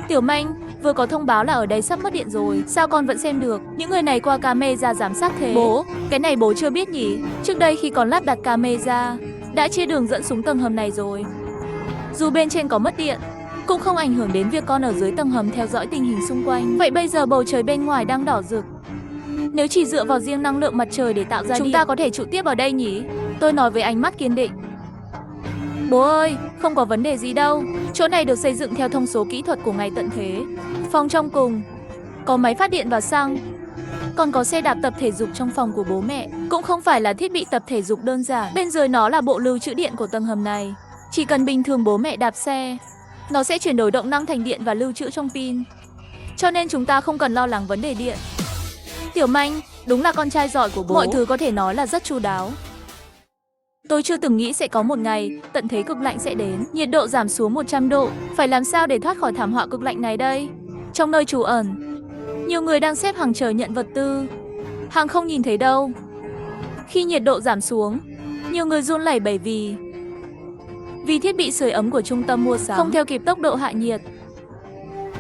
Tiểu Manh, vừa có thông báo là ở đây sắp mất điện rồi, sao con vẫn xem được? Những người này qua camera giám sát thế. Bố, cái này bố chưa biết nhỉ? Trước đây khi còn lắp đặt camera, đã chia đường dẫn xuống tầng hầm này rồi. Dù bên trên có mất điện, cũng không ảnh hưởng đến việc con ở dưới tầng hầm theo dõi tình hình xung quanh. Vậy bây giờ bầu trời bên ngoài đang đỏ rực. Nếu chỉ dựa vào riêng năng lượng mặt trời để tạo ra chúng ta có thể trụ tiếp ở đây nhỉ? Tôi nói với ánh mắt kiên định. Bố ơi, không có vấn đề gì đâu. Chỗ này được xây dựng theo thông số kỹ thuật của ngày tận thế. Phòng trong cùng có máy phát điện và xăng. Còn có xe đạp tập thể dục trong phòng của bố mẹ. Cũng không phải là thiết bị tập thể dục đơn giản. Bên dưới nó là bộ lưu trữ điện của tầng hầm này. Chỉ cần bình thường bố mẹ đạp xe, nó sẽ chuyển đổi động năng thành điện và lưu trữ trong pin. Cho nên chúng ta không cần lo lắng vấn đề điện. Tiểu Manh, đúng là con trai giỏi của bố. Mọi thứ có thể nói là rất chu đáo. Tôi chưa từng nghĩ sẽ có một ngày tận thế cực lạnh sẽ đến, nhiệt độ giảm xuống 100 độ. Phải làm sao để thoát khỏi thảm họa cực lạnh này đây? Trong nơi trú ẩn, nhiều người đang xếp hàng chờ nhận vật tư. Hàng không nhìn thấy đâu. Khi nhiệt độ giảm xuống, nhiều người run lẩy bẩy vì thiết bị sưởi ấm của trung tâm mua sắm không theo kịp tốc độ hạ nhiệt.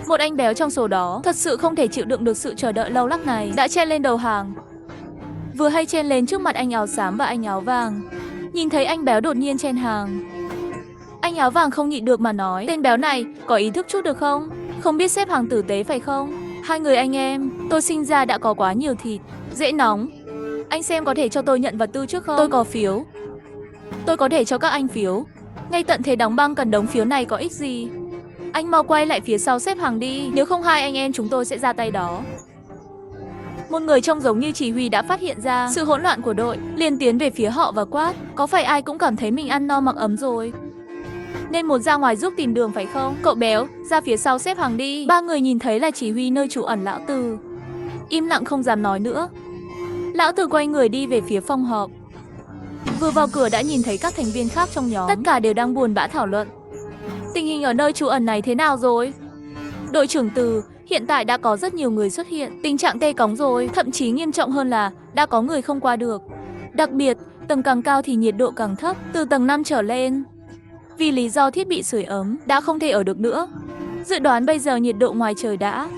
Một anh béo trong số đó thật sự không thể chịu đựng được sự chờ đợi lâu lắc này, đã chen lên đầu hàng. Vừa hay chen lên trước mặt anh áo xám và anh áo vàng. Nhìn thấy anh béo đột nhiên chen hàng, anh áo vàng không nhịn được mà nói: tên béo này, có ý thức chút được không? Không biết xếp hàng tử tế phải không? Hai người anh em, tôi sinh ra đã có quá nhiều thịt, dễ nóng. Anh xem có thể cho tôi nhận vật tư trước không? Tôi có phiếu. Tôi có thể cho các anh phiếu. Ngay tận thế đóng băng cần đống phiếu này có ích gì? Anh mau quay lại phía sau xếp hàng đi, nếu không hai anh em chúng tôi sẽ ra tay đó. Một người trông giống như chỉ huy đã phát hiện ra sự hỗn loạn của đội, liền tiến về phía họ và quát: có phải ai cũng cảm thấy mình ăn no mặc ấm rồi, nên muốn ra ngoài giúp tìm đường phải không? Cậu béo, ra phía sau xếp hàng đi. Ba người nhìn thấy là chỉ huy nơi trú ẩn lão Từ, im lặng không dám nói nữa. Lão Từ quay người đi về phía phòng họp. Vừa vào cửa đã nhìn thấy các thành viên khác trong nhóm, tất cả đều đang buồn bã thảo luận. Tình hình ở nơi trú ẩn này thế nào rồi? Đội trưởng Từ, hiện tại đã có rất nhiều người xuất hiện, tình trạng tê cóng rồi, thậm chí nghiêm trọng hơn là đã có người không qua được. Đặc biệt, tầng càng cao thì nhiệt độ càng thấp, từ tầng 5 trở lên. Vì lý do thiết bị sưởi ấm đã không thể ở được nữa. Dự đoán bây giờ nhiệt độ ngoài trời đã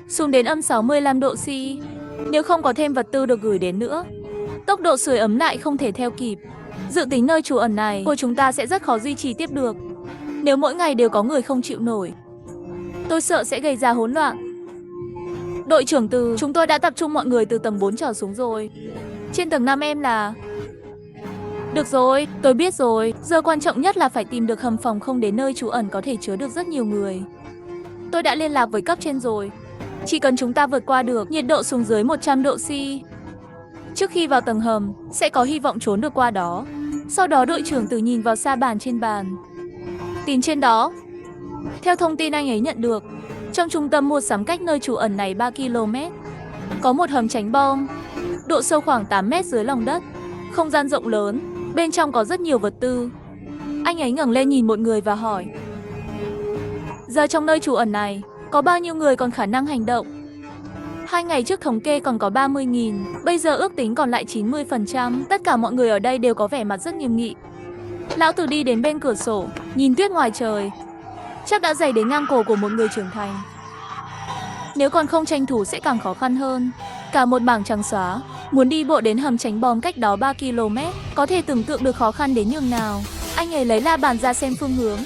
xuống đến âm 65 độ C. Nếu không có thêm vật tư được gửi đến nữa, tốc độ sưởi ấm lại không thể theo kịp. Dự tính nơi trú ẩn này của chúng ta sẽ rất khó duy trì tiếp được. Nếu mỗi ngày đều có người không chịu nổi, tôi sợ sẽ gây ra hỗn loạn. Đội trưởng Từ, chúng tôi đã tập trung mọi người từ tầng 4 trở xuống rồi. Trên tầng 5 em là... Được rồi, tôi biết rồi. Giờ quan trọng nhất là phải tìm được hầm phòng không đến nơi trú ẩn có thể chứa được rất nhiều người. Tôi đã liên lạc với cấp trên rồi. Chỉ cần chúng ta vượt qua được nhiệt độ xuống dưới 100 độ C, trước khi vào tầng hầm, sẽ có hy vọng trốn được qua đó. Sau đó đội trưởng Từ nhìn vào sa bàn trên bàn. Tin trên đó, theo thông tin anh ấy nhận được, trong trung tâm mua sắm cách nơi trú ẩn này 3 km, có một hầm tránh bom, độ sâu khoảng 8 mét dưới lòng đất, không gian rộng lớn, bên trong có rất nhiều vật tư. Anh ấy ngẩng lên nhìn một người và hỏi: giờ trong nơi trú ẩn này, có bao nhiêu người còn khả năng hành động? 2 ngày trước thống kê còn có 30.000, bây giờ ước tính còn lại 90%. Tất cả mọi người ở đây đều có vẻ mặt rất nghiêm nghị. Lão Từ đi đến bên cửa sổ, nhìn tuyết ngoài trời, chắc đã dày đến ngang cổ của một người trưởng thành. Nếu còn không tranh thủ sẽ càng khó khăn hơn. Cả một mảng trắng xóa, muốn đi bộ đến hầm tránh bom cách đó 3 km, có thể tưởng tượng được khó khăn đến nhường nào. Anh ấy lấy la bàn ra xem phương hướng.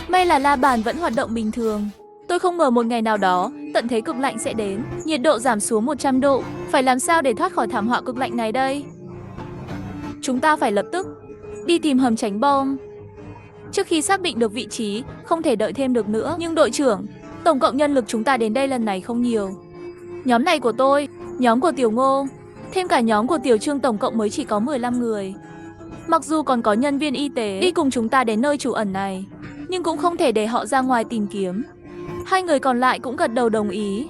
May là la bàn vẫn hoạt động bình thường. Tôi không ngờ một ngày nào đó, tận thế cực lạnh sẽ đến, nhiệt độ giảm xuống 100 độ. Phải làm sao để thoát khỏi thảm họa cực lạnh này đây? Chúng ta phải lập tức đi tìm hầm tránh bom. Trước khi xác định được vị trí, không thể đợi thêm được nữa. Nhưng đội trưởng, tổng cộng nhân lực chúng ta đến đây lần này không nhiều. Nhóm này của tôi, nhóm của Tiểu Ngô, thêm cả nhóm của Tiểu Trương tổng cộng mới chỉ có 15 người. Mặc dù còn có nhân viên y tế đi cùng chúng ta đến nơi trú ẩn này, nhưng cũng không thể để họ ra ngoài tìm kiếm. 2 người còn lại cũng gật đầu đồng ý.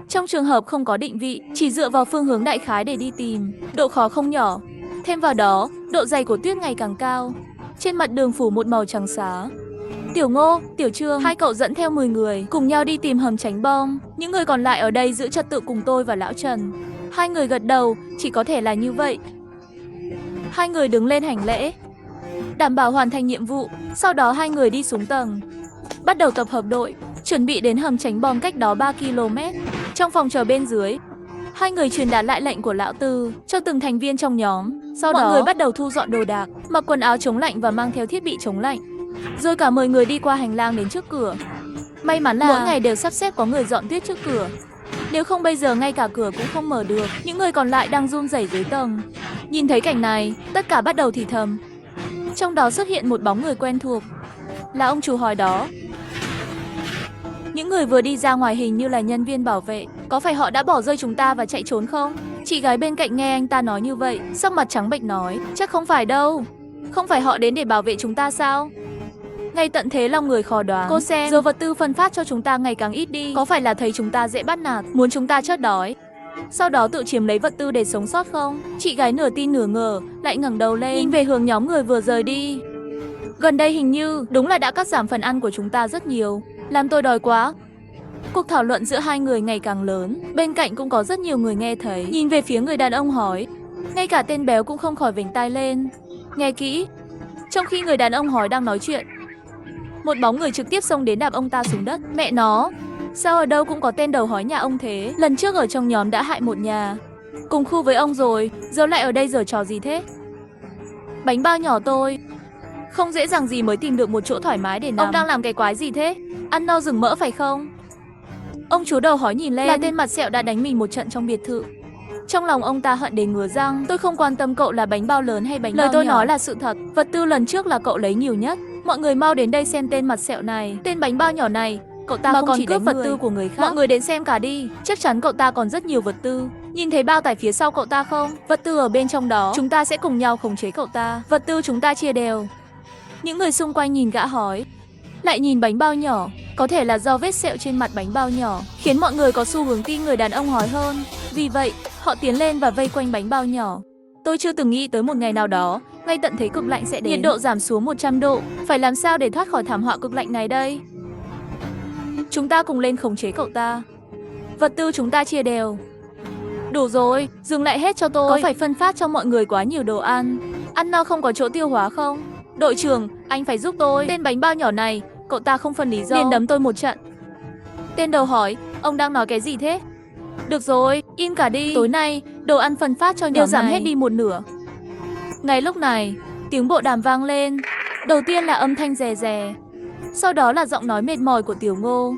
Trong trường hợp không có định vị, chỉ dựa vào phương hướng đại khái để đi tìm, độ khó không nhỏ. Thêm vào đó, độ dày của tuyết ngày càng cao. Trên mặt đường phủ một màu trắng xóa. Tiểu Ngô, Tiểu Trương, 2 cậu dẫn theo 10 người, cùng nhau đi tìm hầm tránh bom. Những người còn lại ở đây giữ trật tự cùng tôi và Lão Trần. 2 người gật đầu, chỉ có thể là như vậy. 2 người đứng lên hành lễ, đảm bảo hoàn thành nhiệm vụ. Sau đó 2 người đi xuống tầng, bắt đầu tập hợp đội, chuẩn bị đến hầm tránh bom cách đó 3 km. Trong phòng chờ bên dưới, 2 người truyền đạt lại lệnh của Lão Từ cho từng thành viên trong nhóm. Sau đó mọi người bắt đầu thu dọn đồ đạc, mặc quần áo chống lạnh và mang theo thiết bị chống lạnh. Rồi cả 10 người đi qua hành lang đến trước cửa. May mắn là mỗi ngày đều sắp xếp có người dọn tuyết trước cửa. Nếu không bây giờ ngay cả cửa cũng không mở được. Những người còn lại đang run rẩy dưới tầng. Nhìn thấy cảnh này, tất cả bắt đầu thì thầm. Trong đó xuất hiện một bóng người quen thuộc, là ông chủ hỏi đó. Những người vừa đi ra ngoài hình như là nhân viên bảo vệ. Có phải họ đã bỏ rơi chúng ta và chạy trốn không? Chị gái bên cạnh nghe anh ta nói như vậy, sắc mặt trắng bệch nói, chắc không phải đâu. Không phải họ đến để bảo vệ chúng ta sao? Ngay tận thế lòng người khó đoán. Cô xem, giờ vật tư phân phát cho chúng ta ngày càng ít đi. Có phải là thấy chúng ta dễ bắt nạt, muốn chúng ta chết đói, sau đó tự chiếm lấy vật tư để sống sót không? Chị gái nửa tin nửa ngờ, lại ngẩng đầu lên, nhìn về hướng nhóm người vừa rời đi. Gần đây hình như đúng là đã cắt giảm phần ăn của chúng ta rất nhiều, làm tôi đói quá. Cuộc thảo luận giữa 2 người ngày càng lớn, bên cạnh cũng có rất nhiều người nghe thấy. Nhìn về phía người đàn ông hỏi, ngay cả tên béo cũng không khỏi vểnh tai lên. Nghe kỹ. Trong khi người đàn ông hỏi đang nói chuyện, một bóng người trực tiếp xông đến đạp ông ta xuống đất. Mẹ nó, sao ở đâu cũng có tên đầu hói nhà ông thế? Lần trước ở trong nhóm đã hại một nhà, cùng khu với ông rồi, giờ lại ở đây giở trò gì thế? Bánh bao nhỏ tôi không dễ dàng gì mới tìm được một chỗ thoải mái để nằm. Ông đang làm cái quái gì thế? Ăn no rừng mỡ phải không? Ông chú đầu hói nhìn lên, là tên mặt sẹo đã đánh mình một trận trong biệt thự. Trong lòng ông ta hận đến ngứa răng. Tôi không quan tâm cậu là bánh bao lớn hay bánh bao nhỏ. Lời tôi nói là sự thật. Vật tư lần trước là cậu lấy nhiều nhất. Mọi người mau đến đây xem tên mặt sẹo này, tên bánh bao nhỏ này. Cậu ta mà không còn chỉ cướp vật tư của người khác. Mọi người đến xem cả đi. Chắc chắn cậu ta còn rất nhiều vật tư. Nhìn thấy bao tải phía sau cậu ta không? Vật tư ở bên trong đó. Chúng ta sẽ cùng nhau khống chế cậu ta. Vật tư chúng ta chia đều. Những người xung quanh nhìn gã hỏi, lại nhìn bánh bao nhỏ. Có thể là do vết sẹo trên mặt bánh bao nhỏ khiến mọi người có xu hướng tin người đàn ông hỏi hơn. Vì vậy, họ tiến lên và vây quanh bánh bao nhỏ. Tôi chưa từng nghĩ tới một ngày nào đó, ngay tận thế cực lạnh sẽ đến. Nhiệt độ giảm xuống 100 độ. Phải làm sao để thoát khỏi thảm họa cực lạnh này đây? Chúng ta cùng lên khống chế cậu ta. Vật tư chúng ta chia đều. Đủ rồi, dừng lại hết cho tôi. Có phải phân phát cho mọi người quá nhiều đồ ăn? Ăn no không có chỗ tiêu hóa không? Đội trưởng, anh phải giúp tôi. Tên bánh bao nhỏ này, cậu ta không phân lý do liền đấm tôi một trận. Tên đầu hỏi, ông đang nói cái gì thế? Được rồi, im cả đi. Tối nay, đồ ăn phân phát cho nhóm đều giảm hết đi một nửa. Ngay lúc này, tiếng bộ đàm vang lên. Đầu tiên là âm thanh rè rè, sau đó là giọng nói mệt mỏi của Tiểu Ngô.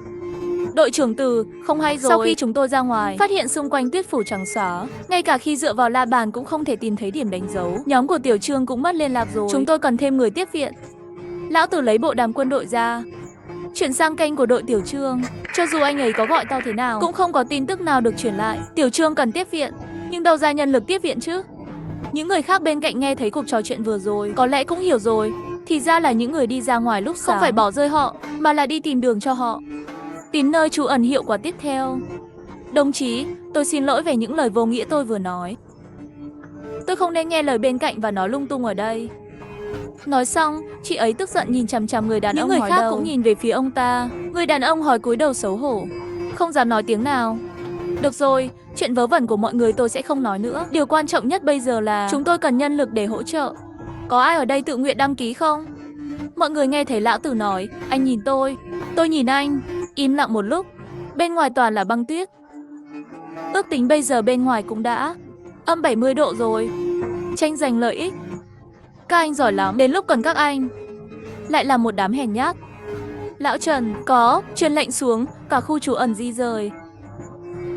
Đội trưởng Từ, không hay rồi. Sau khi chúng tôi ra ngoài, phát hiện xung quanh tuyết phủ trắng xóa. Ngay cả khi dựa vào la bàn cũng không thể tìm thấy điểm đánh dấu. Nhóm của Tiểu Trương cũng mất liên lạc rồi. Chúng tôi cần thêm người tiếp viện. Lão Tử lấy bộ đàm quân đội ra, chuyển sang kênh của đội Tiểu Trương. Cho dù anh ấy có gọi to thế nào, cũng không có tin tức nào được truyền lại. Tiểu Trương cần tiếp viện, nhưng đâu ra nhân lực tiếp viện chứ? Những người khác bên cạnh nghe thấy cuộc trò chuyện vừa rồi, có lẽ cũng hiểu rồi. Thì ra là những người đi ra ngoài lúc sáng không phải bỏ rơi họ, mà là đi tìm đường cho họ, tìm nơi trú ẩn hiệu quả tiếp theo. Đồng chí, tôi xin lỗi về những lời vô nghĩa tôi vừa nói. Tôi không nên nghe lời bên cạnh và nói lung tung ở đây. Nói xong, chị ấy tức giận nhìn chằm chằm người đàn ông hỏi đầu. Những người khác cũng nhìn về phía ông ta. Người đàn ông hỏi cúi đầu xấu hổ, không dám nói tiếng nào. Được rồi, chuyện vớ vẩn của mọi người tôi sẽ không nói nữa. Điều quan trọng nhất bây giờ là chúng tôi cần nhân lực để hỗ trợ. Có ai ở đây tự nguyện đăng ký không? Mọi người nghe thấy lão Tử nói, anh nhìn tôi nhìn anh. Im lặng một lúc, bên ngoài toàn là băng tuyết. Ước tính bây giờ bên ngoài cũng đã âm 70 độ rồi. Tranh giành lợi ích. Các anh giỏi lắm, đến lúc cần các anh lại là một đám hèn nhát. Lão Trần, có, truyền lệnh xuống, cả khu trú ẩn di rời.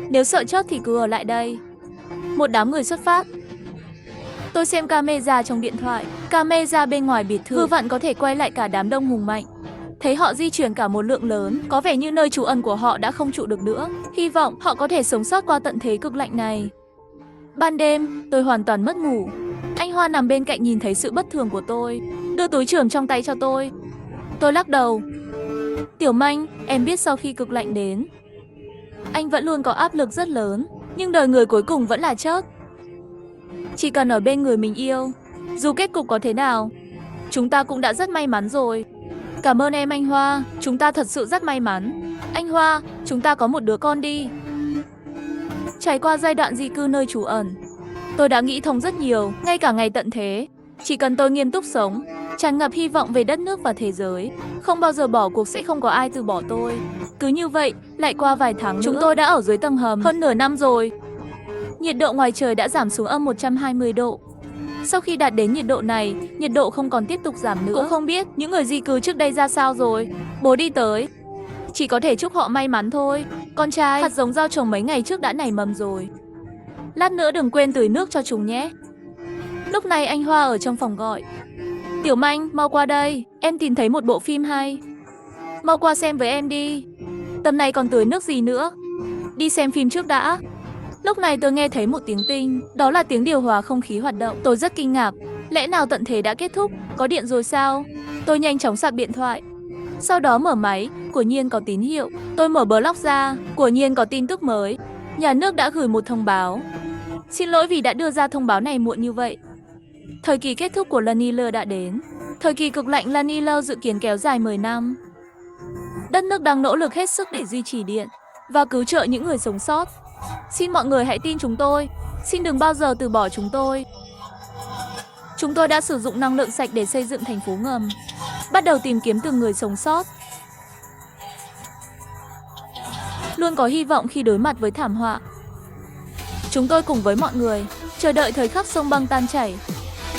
Nếu sợ chót thì cứ ở lại đây. Một đám người xuất phát. Tôi xem camera trong điện thoại. Camera bên ngoài biệt thự vừa vặn có thể quay lại cả đám đông hùng mạnh. Thấy họ di chuyển cả một lượng lớn, có vẻ như nơi trú ẩn của họ đã không trụ được nữa. Hy vọng họ có thể sống sót qua tận thế cực lạnh này. Ban đêm, tôi hoàn toàn mất ngủ. Anh Hoa nằm bên cạnh nhìn thấy sự bất thường của tôi, đưa túi chườm trong tay cho tôi. Tôi lắc đầu. Tiểu Manh, em biết sau khi cực lạnh đến, anh vẫn luôn có áp lực rất lớn, nhưng đời người cuối cùng vẫn là chớt. Chỉ cần ở bên người mình yêu, dù kết cục có thế nào, chúng ta cũng đã rất may mắn rồi. Cảm ơn em anh Hoa, chúng ta thật sự rất may mắn. Anh Hoa, chúng ta có một đứa con đi. Trải qua giai đoạn di cư nơi trú ẩn, tôi đã nghĩ thông rất nhiều, ngay cả ngày tận thế. Chỉ cần tôi nghiêm túc sống, tràn ngập hy vọng về đất nước và thế giới, không bao giờ bỏ cuộc sẽ không có ai từ bỏ tôi. Cứ như vậy, lại qua vài tháng nữa, chúng tôi đã ở dưới tầng hầm hơn nửa năm rồi. Nhiệt độ ngoài trời đã giảm xuống âm 120 độ. Sau khi đạt đến nhiệt độ này, nhiệt độ không còn tiếp tục giảm nữa. Cũng không biết những người di cư trước đây ra sao rồi. Bố đi tới, chỉ có thể chúc họ may mắn thôi. Con trai, hạt giống rau trồng mấy ngày trước đã nảy mầm rồi. Lát nữa đừng quên tưới nước cho chúng nhé. Lúc này anh Hoa ở trong phòng gọi. Tiểu Manh, mau qua đây, em tìm thấy một bộ phim hay. Mau qua xem với em đi. Tầm này còn tưới nước gì nữa. Đi xem phim trước đã. Lúc này tôi nghe thấy một tiếng tinh, đó là tiếng điều hòa không khí hoạt động. Tôi rất kinh ngạc, lẽ nào tận thế đã kết thúc, có điện rồi sao? Tôi nhanh chóng sạc điện thoại, sau đó mở máy, quả nhiên có tín hiệu. Tôi mở blog ra, quả nhiên có tin tức mới. Nhà nước đã gửi một thông báo. Xin lỗi vì đã đưa ra thông báo này muộn như vậy. Thời kỳ kết thúc của La Nina đã đến. Thời kỳ cực lạnh La Nina dự kiến kéo dài 10 năm. Đất nước đang nỗ lực hết sức để duy trì điện và cứu trợ những người sống sót. Xin mọi người hãy tin chúng tôi. Xin đừng bao giờ từ bỏ chúng tôi. Chúng tôi đã sử dụng năng lượng sạch để xây dựng thành phố ngầm. Bắt đầu tìm kiếm từng người sống sót. Luôn có hy vọng khi đối mặt với thảm họa. Chúng tôi cùng với mọi người chờ đợi thời khắc sông băng tan chảy.